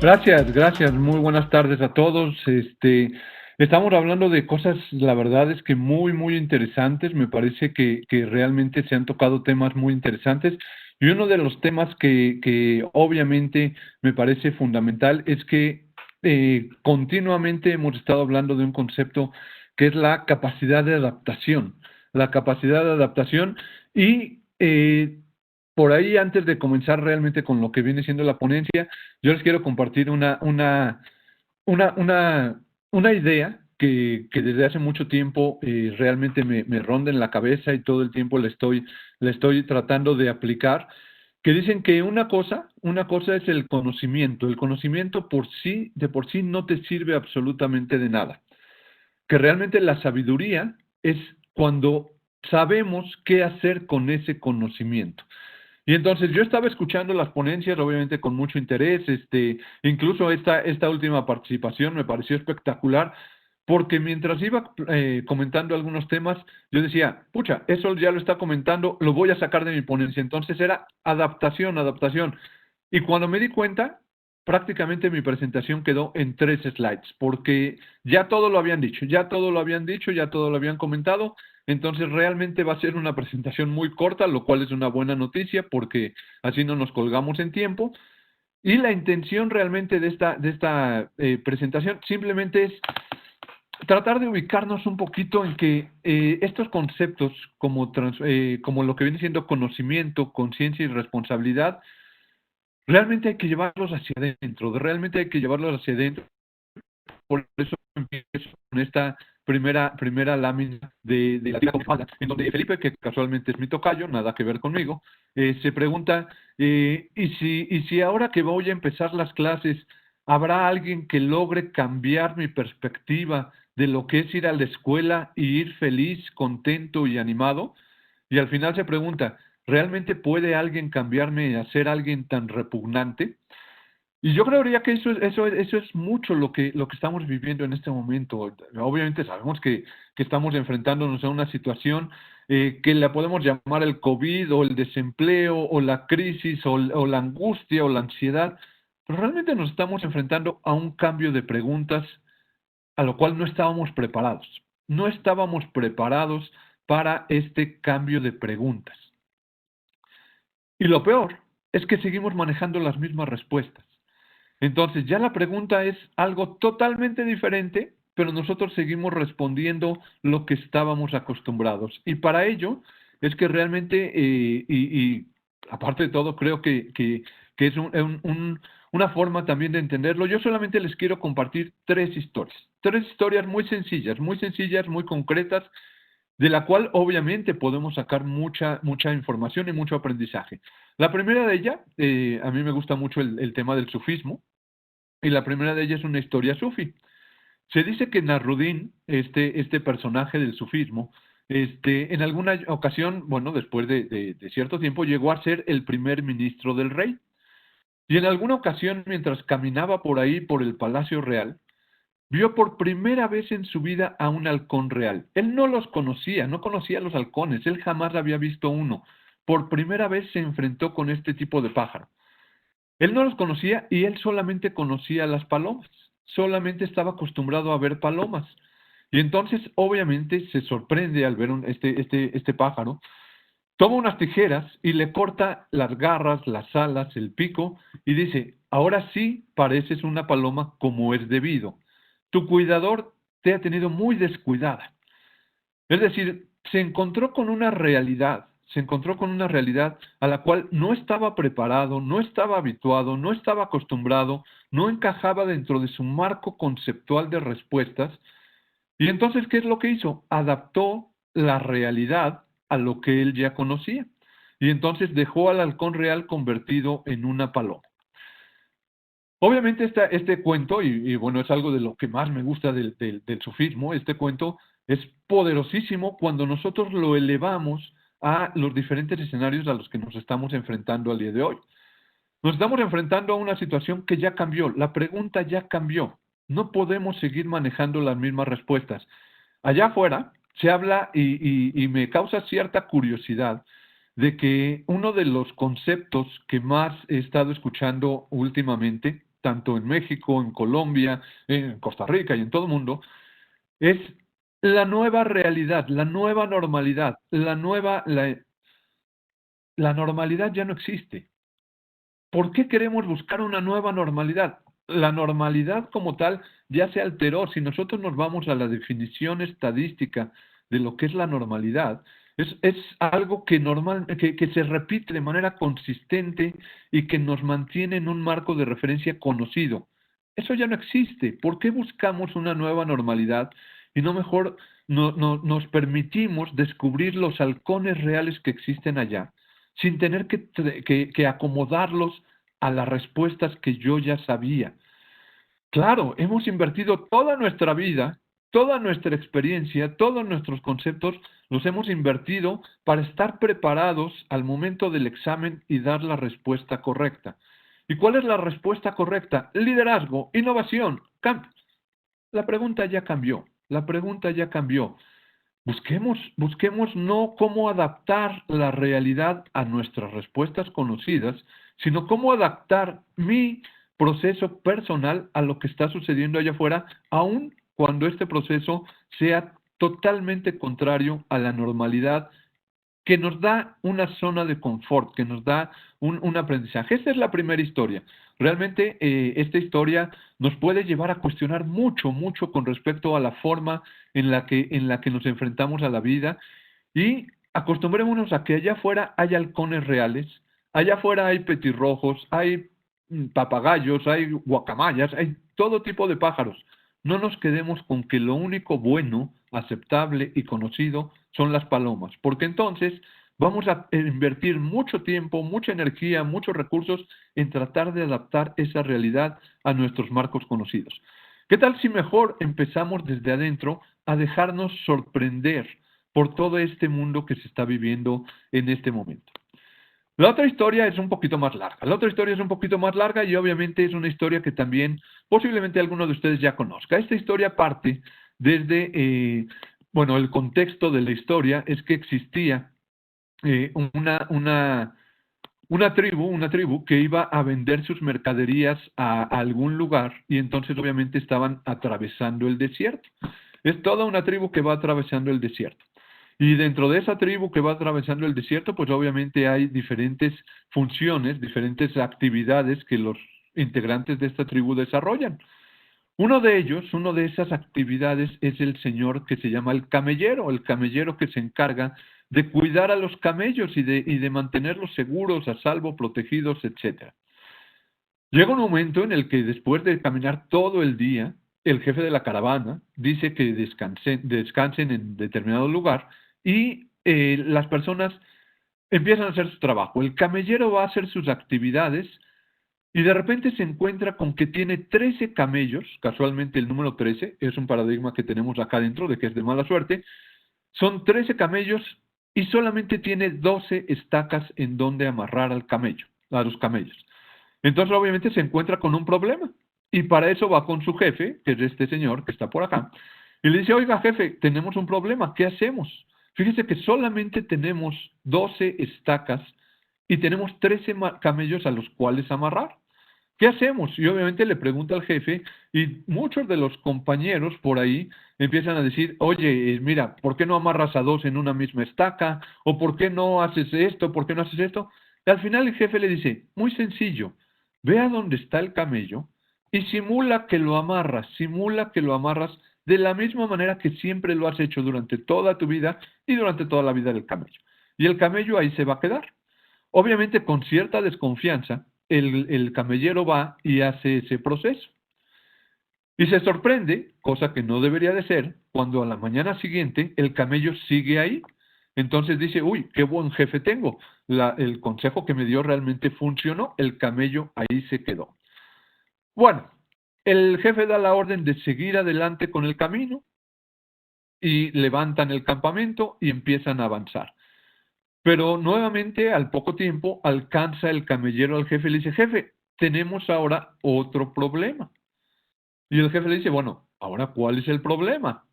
Gracias, gracias. Muy buenas tardes a todos. Estamos hablando de cosas, la verdad es que muy, muy interesantes. Me parece que realmente se han tocado temas muy interesantes. Y uno de los temas que obviamente me parece fundamental es que continuamente hemos estado hablando de un concepto que es la capacidad de adaptación. La capacidad de adaptación y por ahí, antes de comenzar realmente con lo que viene siendo la ponencia, yo les quiero compartir una, una, una idea que desde hace mucho tiempo realmente me ronda en la cabeza y todo el tiempo le estoy tratando de aplicar, que dicen que una cosa es el conocimiento. El conocimiento de por sí no te sirve absolutamente de nada. Que realmente la sabiduría es cuando sabemos qué hacer con ese conocimiento. Y entonces yo estaba escuchando las ponencias, obviamente con mucho interés, incluso esta última participación me pareció espectacular, porque mientras iba comentando algunos temas, yo decía, pucha, eso ya lo está comentando, lo voy a sacar de mi ponencia. Entonces era adaptación, adaptación. Y cuando me di cuenta, prácticamente mi presentación quedó en 3 slides, porque ya todo lo habían dicho, ya todo lo habían dicho, ya todo lo habían comentado. Entonces realmente va a ser una presentación muy corta, lo cual es una buena noticia porque así no nos colgamos en tiempo. Y la intención realmente de esta presentación simplemente es tratar de ubicarnos un poquito en que estos conceptos como lo que viene siendo conocimiento, conciencia y responsabilidad, realmente hay que llevarlos hacia adentro, realmente hay que llevarlos hacia adentro. Por eso empiezo con esta primera lámina de la tira con falda, en donde Felipe, que casualmente es mi tocayo, nada que ver conmigo, se pregunta, ¿y si ahora que voy a empezar las clases, habrá alguien que logre cambiar mi perspectiva de lo que es ir a la escuela y ir feliz, contento y animado? Y al final se pregunta, ¿realmente puede alguien cambiarme a ser alguien tan repugnante? Y yo creería que eso es mucho lo que estamos viviendo en este momento. Obviamente sabemos que estamos enfrentándonos a una situación que la podemos llamar el COVID o el desempleo o la crisis o la angustia o la ansiedad, pero realmente nos estamos enfrentando a un cambio de preguntas a lo cual no estábamos preparados. No estábamos preparados para este cambio de preguntas. Y lo peor es que seguimos manejando las mismas respuestas. Entonces, ya la pregunta es algo totalmente diferente, pero nosotros seguimos respondiendo lo que estábamos acostumbrados. Y para ello es que realmente, aparte de todo, creo que es una forma también de entenderlo. Yo solamente les quiero compartir 3 historias. 3 historias muy sencillas, muy concretas, de la cual obviamente podemos sacar mucha información y mucho aprendizaje. La primera de ellas, a mí me gusta mucho el tema del sufismo, y la primera de ellas es una historia sufi. Se dice que Nasruddin, este personaje del sufismo, en alguna ocasión, bueno, después de cierto tiempo, llegó a ser el primer ministro del rey. Y en alguna ocasión, mientras caminaba por ahí, por el Palacio Real, vio por primera vez en su vida a un halcón real. Él no los conocía, no conocía a los halcones, él jamás había visto uno. Por primera vez se enfrentó con este tipo de pájaro. Él no los conocía y él solamente conocía las palomas, solamente estaba acostumbrado a ver palomas. Y entonces, obviamente, se sorprende al ver este pájaro, toma unas tijeras y le corta las garras, las alas, el pico, y dice, ahora sí pareces una paloma como es debido. Tu cuidador te ha tenido muy descuidada. Es decir, se encontró con una realidad a la cual no estaba preparado, no estaba habituado, no estaba acostumbrado, no encajaba dentro de su marco conceptual de respuestas. Y entonces, ¿qué es lo que hizo? Adaptó la realidad a lo que él ya conocía. Y entonces dejó al halcón real convertido en una paloma. Obviamente este cuento, bueno, es algo de lo que más me gusta del sufismo, este cuento es poderosísimo cuando nosotros lo elevamos a los diferentes escenarios a los que nos estamos enfrentando al día de hoy. Nos estamos enfrentando a una situación que ya cambió, la pregunta ya cambió, no podemos seguir manejando las mismas respuestas. Allá afuera se habla y me causa cierta curiosidad de que uno de los conceptos que más he estado escuchando últimamente tanto en México, en Colombia, en Costa Rica y en todo el mundo, es la nueva realidad, la nueva normalidad, la normalidad ya no existe. ¿Por qué queremos buscar una nueva normalidad? La normalidad como tal ya se alteró. Si nosotros nos vamos a la definición estadística de lo que es la normalidad, es algo que se repite de manera consistente y que nos mantiene en un marco de referencia conocido. Eso ya no existe. ¿Por qué buscamos una nueva normalidad y no mejor nos permitimos descubrir los halcones reales que existen allá, sin tener que acomodarlos a las respuestas que yo ya sabía? Claro, hemos invertido toda nuestra vida, toda nuestra experiencia, todos nuestros conceptos, los hemos invertido para estar preparados al momento del examen y dar la respuesta correcta. ¿Y cuál es la respuesta correcta? Liderazgo, innovación. La pregunta ya cambió, la pregunta ya cambió. Busquemos no cómo adaptar la realidad a nuestras respuestas conocidas, sino cómo adaptar mi proceso personal a lo que está sucediendo allá afuera, aun cuando este proceso sea totalmente contrario a la normalidad que nos da una zona de confort, que nos da un aprendizaje. Esta es la primera historia. Realmente esta historia nos puede llevar a cuestionar mucho, mucho con respecto a la forma en la que nos enfrentamos a la vida, y acostumbrémonos a que allá afuera hay halcones reales, allá afuera hay petirrojos, hay papagayos, hay guacamayas, hay todo tipo de pájaros. No nos quedemos con que lo único bueno, aceptable y conocido son las palomas, porque entonces vamos a invertir mucho tiempo, mucha energía, muchos recursos en tratar de adaptar esa realidad a nuestros marcos conocidos. ¿Qué tal si mejor empezamos desde adentro a dejarnos sorprender por todo este mundo que se está viviendo en este momento? La otra historia es un poquito más larga. La otra historia es un poquito más larga y obviamente es una historia que también posiblemente alguno de ustedes ya conozca. Esta historia parte desde, bueno, el contexto de la historia es que existía eh, una, una, una tribu que iba a vender sus mercaderías a algún lugar, y entonces obviamente estaban atravesando el desierto. Es toda una tribu que va atravesando el desierto. Y dentro de esa tribu que va atravesando el desierto, pues obviamente hay diferentes funciones, diferentes actividades que los integrantes de esta tribu desarrollan. Uno de ellos, una de esas actividades es el señor que se llama el camellero que se encarga de cuidar a los camellos y de mantenerlos seguros, a salvo, protegidos, etcétera. Llega un momento en el que después de caminar todo el día, el jefe de la caravana dice que descansen en determinado lugar, y las personas empiezan a hacer su trabajo. El camellero va a hacer sus actividades y de repente se encuentra con que tiene 13 camellos. Casualmente el número 13 es un paradigma que tenemos acá dentro de que es de mala suerte. Son 13 camellos y solamente tiene 12 estacas en donde amarrar a los camellos. Entonces obviamente se encuentra con un problema, y para eso va con su jefe, que es este señor que está por acá, y le dice: oiga jefe, tenemos un problema, ¿qué hacemos? Fíjese que solamente tenemos 12 estacas y tenemos 13 camellos a los cuales amarrar. ¿Qué hacemos? Y obviamente le pregunta al jefe, y muchos de los compañeros por ahí empiezan a decir: oye, mira, ¿por qué no amarras a dos en una misma estaca? ¿O por qué no haces esto? ¿Por qué no haces esto? Y al final el jefe le dice: muy sencillo, ve a donde está el camello y simula que lo amarras de la misma manera que siempre lo has hecho durante toda tu vida y durante toda la vida del camello. Y el camello ahí se va a quedar. Obviamente, con cierta desconfianza, el camellero va y hace ese proceso. Y se sorprende, cosa que no debería de ser, cuando a la mañana siguiente el camello sigue ahí. Entonces dice: uy, qué buen jefe tengo. El consejo que me dio realmente funcionó, el camello ahí se quedó. Bueno, el jefe da la orden de seguir adelante con el camino, y levantan el campamento y empiezan a avanzar. Pero nuevamente, al poco tiempo, alcanza el camellero al jefe y le dice: jefe, tenemos ahora otro problema. Y el jefe le dice: bueno, ¿ahora cuál es el problema?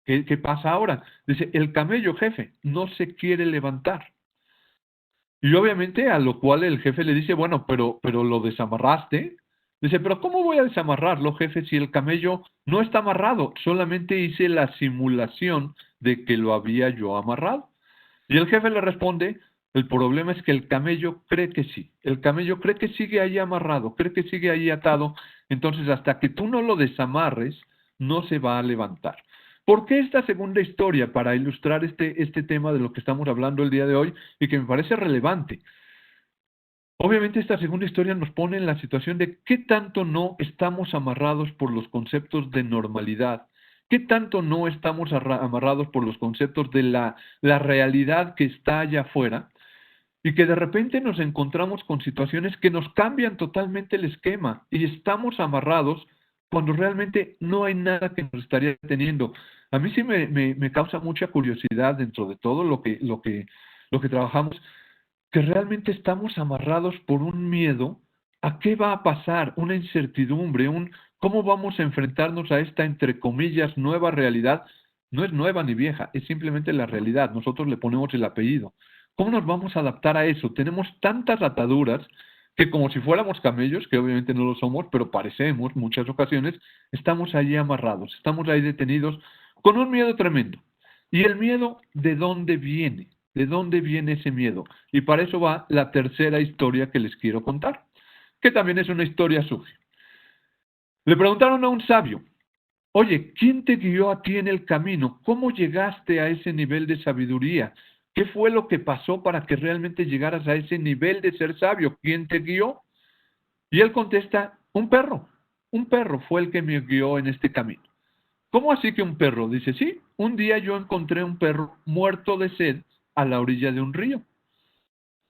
¿Qué pasa ahora? Dice: el camello, jefe, no se quiere levantar. Y obviamente a lo cual el jefe le dice: bueno, pero lo desamarraste. Dice, pero ¿cómo voy a desamarrarlo, jefe, si el camello no está amarrado? Solamente hice la simulación de que lo había yo amarrado. Y el jefe le responde, el problema es que el camello cree que sí. El camello cree que sigue ahí amarrado, cree que sigue ahí atado. Entonces, hasta que tú no lo desamarres, no se va a levantar. ¿Por qué esta segunda historia? Para ilustrar este tema de lo que estamos hablando el día de hoy y que me parece relevante. Obviamente esta segunda historia nos pone en la situación de qué tanto no estamos amarrados por los conceptos de normalidad, qué tanto no estamos amarrados por los conceptos de la realidad que está allá afuera y que de repente nos encontramos con situaciones que nos cambian totalmente el esquema y estamos amarrados cuando realmente no hay nada que nos estaría deteniendo. A mí sí me causa mucha curiosidad dentro de todo lo que trabajamos, que realmente estamos amarrados por un miedo a qué va a pasar, una incertidumbre, cómo vamos a enfrentarnos a esta, entre comillas, nueva realidad. No es nueva ni vieja, es simplemente la realidad. Nosotros le ponemos el apellido. ¿Cómo nos vamos a adaptar a eso? Tenemos tantas ataduras que como si fuéramos camellos, que obviamente no lo somos, pero parecemos muchas ocasiones, estamos ahí amarrados, estamos ahí detenidos con un miedo tremendo. ¿Y el miedo de dónde viene? ¿De dónde viene ese miedo? Y para eso va la tercera historia que les quiero contar, que también es una historia suya. Le preguntaron a un sabio, oye, ¿quién te guió a ti en el camino? ¿Cómo llegaste a ese nivel de sabiduría? ¿Qué fue lo que pasó para que realmente llegaras a ese nivel de ser sabio? ¿Quién te guió? Y él contesta, un perro. Un perro fue el que me guió en este camino. ¿Cómo así que un perro? Dice, sí, un día yo encontré un perro muerto de sed a la orilla de un río.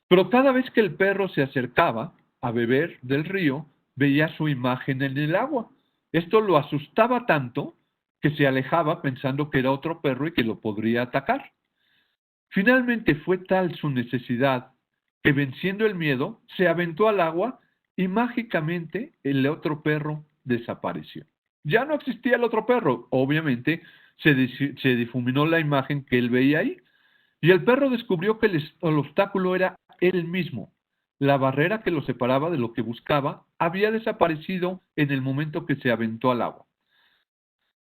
Pero cada vez que el perro se acercaba a beber del río, veía su imagen en el agua. Esto lo asustaba tanto que se alejaba pensando que era otro perro y que lo podría atacar. Finalmente fue tal su necesidad que venciendo el miedo, se aventó al agua y mágicamente el otro perro desapareció. Ya no existía el otro perro. Obviamente se difuminó la imagen que él veía ahí. Y el perro descubrió que el obstáculo era él mismo. La barrera que lo separaba de lo que buscaba había desaparecido en el momento que se aventó al agua.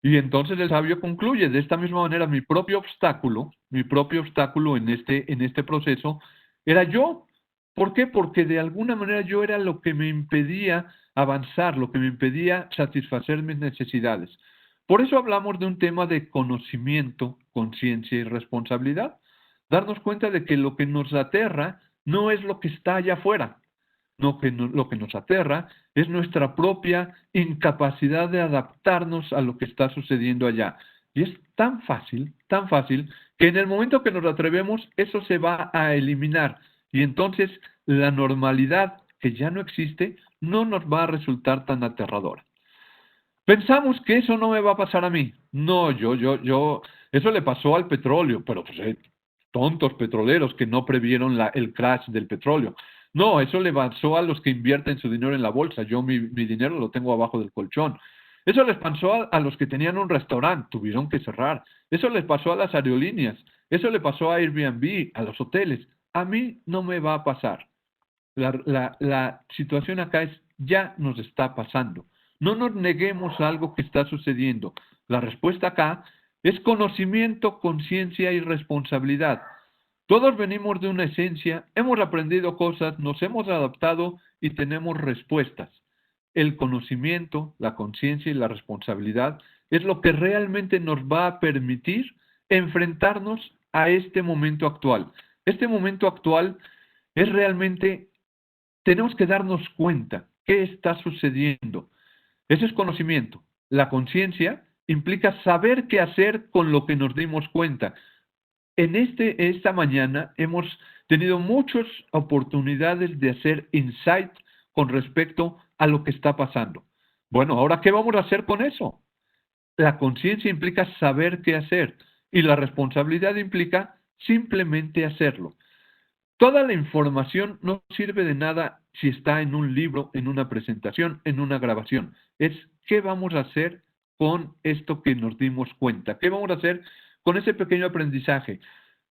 Y entonces el sabio concluye, de esta misma manera, mi propio obstáculo en este proceso, era yo. ¿Por qué? Porque de alguna manera yo era lo que me impedía avanzar, lo que me impedía satisfacer mis necesidades. Por eso hablamos de un tema de conocimiento, conciencia y responsabilidad. Darnos cuenta de que lo que nos aterra no es lo que está allá afuera, lo que nos aterra es nuestra propia incapacidad de adaptarnos a lo que está sucediendo allá. Y es tan fácil, que en el momento que nos atrevemos, eso se va a eliminar. Y entonces la normalidad que ya no existe no nos va a resultar tan aterradora. Pensamos que eso no me va a pasar a mí. No, eso le pasó al petróleo, pero pues tontos petroleros que no previeron el crash del petróleo. No, eso le pasó a los que invierten su dinero en la bolsa. Yo mi dinero lo tengo abajo del colchón. Eso les pasó a los que tenían un restaurante, tuvieron que cerrar. Eso les pasó a las aerolíneas. Eso le pasó a Airbnb, a los hoteles. A mí no me va a pasar. La situación acá es, ya nos está pasando. No nos neguemos a algo que está sucediendo. La respuesta acá es conocimiento, conciencia y responsabilidad. Todos venimos de una esencia, hemos aprendido cosas, nos hemos adaptado y tenemos respuestas. El conocimiento, la conciencia y la responsabilidad es lo que realmente nos va a permitir enfrentarnos a este momento actual. Este momento actual es realmente, tenemos que darnos cuenta qué está sucediendo. Eso es conocimiento. La conciencia implica saber qué hacer con lo que nos dimos cuenta. Esta mañana hemos tenido muchas oportunidades de hacer insight con respecto a lo que está pasando. Bueno, ahora, ¿qué vamos a hacer con eso? La conciencia implica saber qué hacer y la responsabilidad implica simplemente hacerlo. Toda la información no sirve de nada si está en un libro, en una presentación, en una grabación. Es qué vamos a hacer con esto que nos dimos cuenta. ¿Qué vamos a hacer con ese pequeño aprendizaje?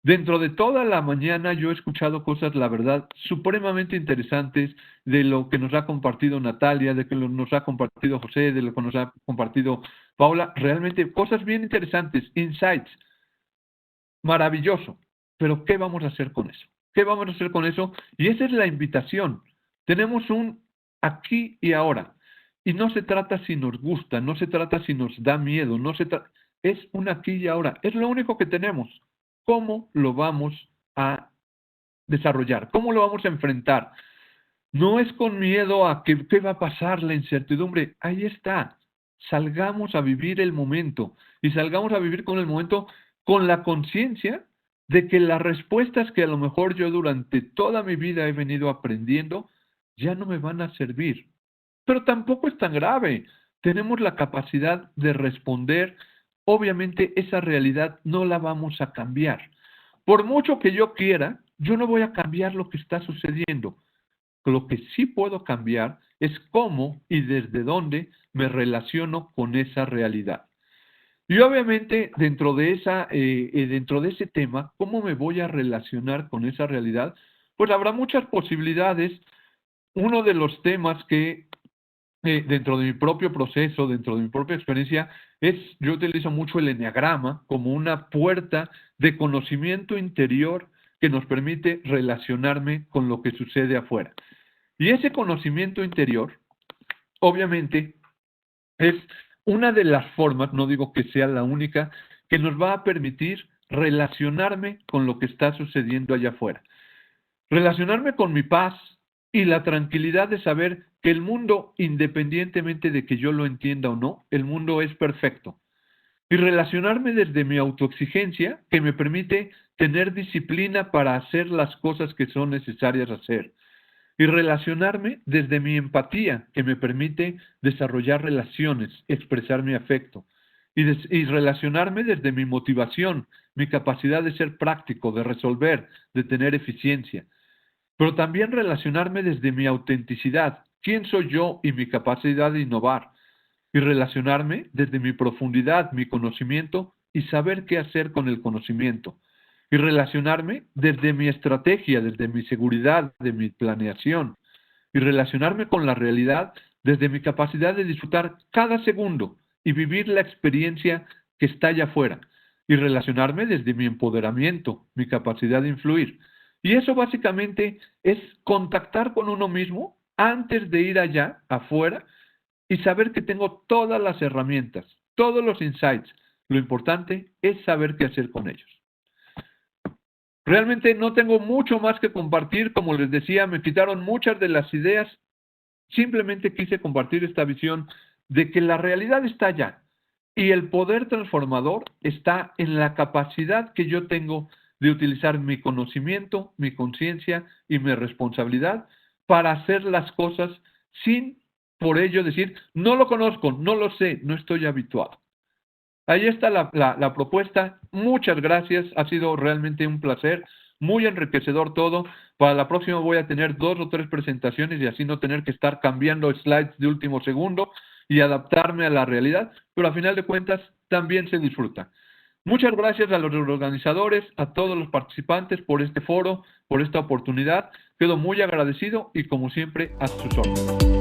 Dentro de toda la mañana yo he escuchado cosas, la verdad, supremamente interesantes de lo que nos ha compartido Natalia, de que nos ha compartido José, de lo que nos ha compartido Paula. Realmente cosas bien interesantes, insights, maravilloso. Pero ¿qué vamos a hacer con eso? ¿Qué vamos a hacer con eso? Y esa es la invitación. Tenemos un aquí y ahora. Y no se trata si nos gusta, no se trata si nos da miedo, no se trata, es un aquí y ahora. Es lo único que tenemos. ¿Cómo lo vamos a desarrollar? ¿Cómo lo vamos a enfrentar? No es con miedo a que, qué va a pasar, la incertidumbre. Ahí está. Salgamos a vivir el momento y salgamos a vivir con el momento con la conciencia de que las respuestas que a lo mejor yo durante toda mi vida he venido aprendiendo ya no me van a servir. Pero tampoco es tan grave. Tenemos la capacidad de responder. Obviamente esa realidad no la vamos a cambiar. Por mucho que yo quiera, yo no voy a cambiar lo que está sucediendo. Lo que sí puedo cambiar es cómo y desde dónde me relaciono con esa realidad. Y obviamente dentro de ese tema, ¿cómo me voy a relacionar con esa realidad? Pues habrá muchas posibilidades. Uno de los temas que dentro de mi propio proceso, dentro de mi propia experiencia, yo utilizo mucho el eneagrama como una puerta de conocimiento interior que nos permite relacionarme con lo que sucede afuera. Y ese conocimiento interior, obviamente, es una de las formas, no digo que sea la única, que nos va a permitir relacionarme con lo que está sucediendo allá afuera. Relacionarme con mi paz y la tranquilidad de saber que el mundo, independientemente de que yo lo entienda o no, el mundo es perfecto. Y relacionarme desde mi autoexigencia, que me permite tener disciplina para hacer las cosas que son necesarias hacer. Y relacionarme desde mi empatía, que me permite desarrollar relaciones, expresar mi afecto. Y relacionarme desde mi motivación, mi capacidad de ser práctico, de resolver, de tener eficiencia. Pero también relacionarme desde mi autenticidad, quién soy yo y mi capacidad de innovar. Y relacionarme desde mi profundidad, mi conocimiento y saber qué hacer con el conocimiento. Y relacionarme desde mi estrategia, desde mi seguridad, de mi planeación. Y relacionarme con la realidad desde mi capacidad de disfrutar cada segundo y vivir la experiencia que está allá afuera. Y relacionarme desde mi empoderamiento, mi capacidad de influir. Y eso básicamente es contactar con uno mismo antes de ir allá, afuera, y saber que tengo todas las herramientas, todos los insights. Lo importante es saber qué hacer con ellos. Realmente no tengo mucho más que compartir. Como les decía, me quitaron muchas de las ideas. Simplemente quise compartir esta visión de que la realidad está allá y el poder transformador está en la capacidad que yo tengo de utilizar mi conocimiento, mi conciencia y mi responsabilidad para hacer las cosas sin por ello decir, no lo conozco, no lo sé, no estoy habituado. Ahí está la propuesta. Muchas gracias. Ha sido realmente un placer. Muy enriquecedor todo. Para la próxima voy a tener 2 o 3 presentaciones y así no tener que estar cambiando slides de último segundo y adaptarme a la realidad. Pero a final de cuentas también se disfruta. Muchas gracias a los organizadores, a todos los participantes por este foro, por esta oportunidad. Quedo muy agradecido y como siempre a sus órdenes.